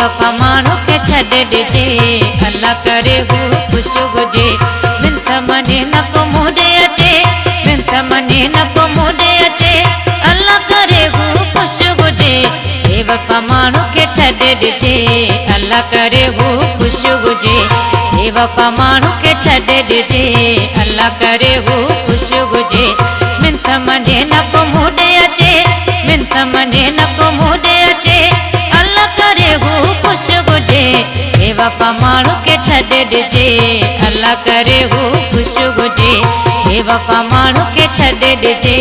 बेवफा माण्हू खे छॾे ॾिजे, अल्लाह करे हू ख़ुशि हुजे। मिंथ मञे न को मूं ॾे अचे, मिंथ मञे न को मूं ॾे अचे, अल्लाह करे हू ख़ुशि हुजे। बेवफा माण्हू खे छॾे ॾिजे, अल्लाह करे हू ख़ुशि हुजे। बेवफा माण्हू खे छॾे ॾिजे, अल्लाह करे हू ख़ुशि हुजे। मिंथ मञे न को मूं ॾे अचे, मिंथ मञे न को मूं ॾे अचे, अल्लाह करे हू ख़ुशि हुजे। बेवफा माण्हू खे छॾे ॾिजे, अल्लाह करे हू ख़ुशि हुजे। बेवफा माण्हू खे छॾे ॾिजे,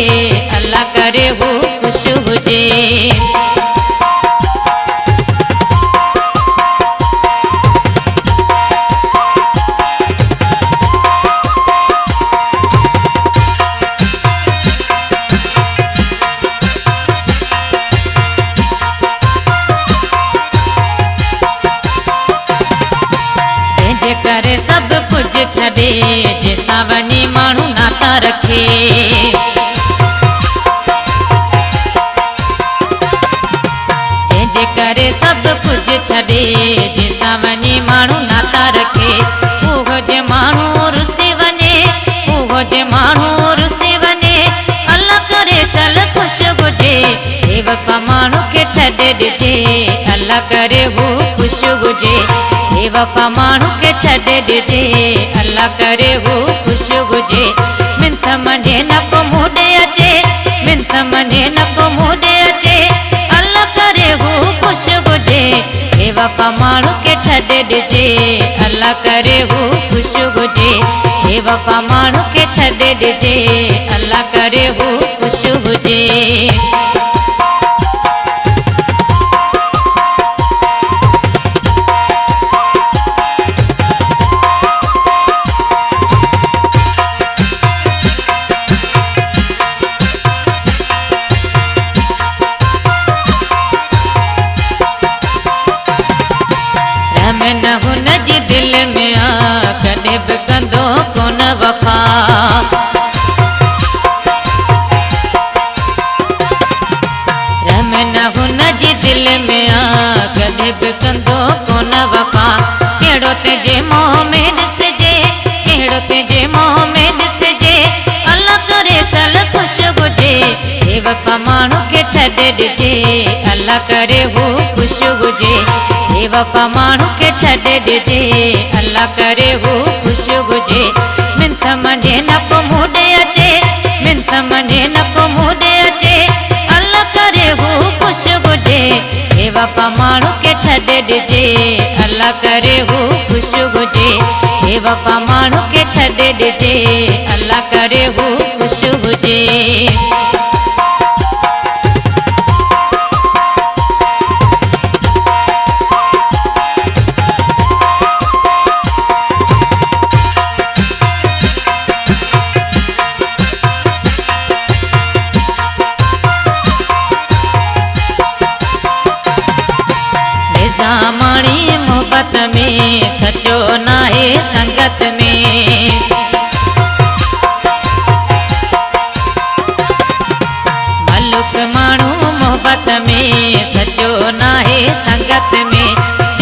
अल्लाह करे हू ख़ुशि हुजे। करे सब कुछ छॾे, जैसा वञी माण्हू नाता रखे। जंहिंजे करे सब कुछ छॾे, जैसा वञी माण्हू नाता रखे। उहो जे माण्हू रुसी वञे, उहो जे माण्हू रुसी वञे, अल्लाह करे सल ख़ुशि हुजे। बेवफा माण्हू खे छॾे ॾिजे, अल्लाह करे हू ख़ुशि हुजे। बेवफा माण्हू खे छॾे ॾिजे, अल्लाह करे हू ख़ुशि हुजे। मिंथ मञे न को मूं ॾे अचे, मिंथ मञे न को मूं ॾे अचे, अल्लाह करे हू ख़ुशि हुजे। बेवफा माण्हू खे छॾे ॾिजे, अल्लाह करे हू ख़ुशि हुजे। बेवफा माण्हू खे छॾे ॾिजे, अल्लाह करे हू ख़ुशि हुजे। न हुन जी दिल में आ, कॾहिं बि कंदो कोन वफ़ा। रम न हुन जी दिल में आ, कॾहिं बि कंदो कोन वफ़ा। कहिड़ो तुंहिंजे मोह में ॾिसजे, कहिड़ो तुंहिंजे मोह में ॾिसजे, अल्लाह करे सल ख़ुशि हुजे। बेवफा माण्हू खे छॾे ॾिजे, अल्लाह करे हू ख़ुशि हुजे। बेवफा माण्हू खे छॾे ॾिजे, अल्लाह करे हू ख़ुशि हुजे। मिंथ मञे न को मूं ॾे अचे, मिंथ मञे न को मूं ॾे अचे, अल्लाह करे हू ख़ुशि हुजे। बेवफा माण्हू खे छॾे ॾिजे, अल्लाह करे हू ख़ुशि हुजे। बेवफा माण्हू खे छॾे ॾिजे, अल्लाह करे हू ख़ुशि हुजे। निज़ामाणी मोहब्बत में, सचो नाहे संगत में। मलुक माण्हू मोहब्बत में, सचो नाहे संगत में।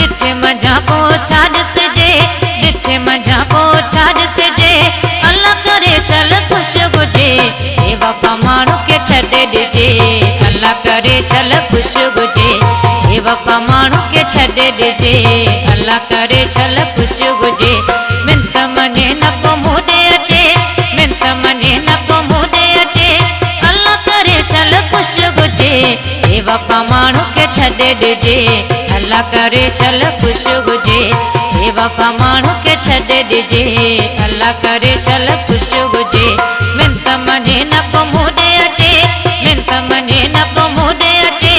ॾिठे मझां पोइ छा ॾिसजे, ॾिठे मझां पोइ छा ॾिसजे, अल्लाह करे सल ख़ुशि हुजे। बेवफा माण्हू खे छॾे ॾिजे, अल्लाह करे सल ख़ुशि हुजे। बेवफा माण्हू खे छॾे ॾिजे, अल्लाह करे सल ख़ुशि हुजे। मिंथ मञे न को मूं ॾे अचे, मिंथ मञे न को मूं ॾे अचे, अल्लाह करे सल ख़ुशि हुजे। बेवफा माण्हू खे छॾे ॾिजे, अल्लाह करे सल ख़ुशि हुजे। बेवफा माण्हू खे छॾे ॾिजे, अल्लाह करे सल ख़ुशि हुजे। मिंथ मञे न को मूं ॾे अचे, मिंथ मञे न को मूं ॾे अचे,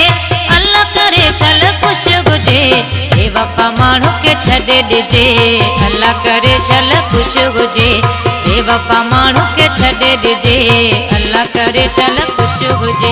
अल्लाह करे सल ख़ुशि हुजे। बेवफा माण्हू खे छॾे ॾिजे, अल्लाह करे सल ख़ुशि हुजे। बेवफा माण्हू खे छॾे ॾिजे, अल्लाह करे सल ख़ुशि हुजे।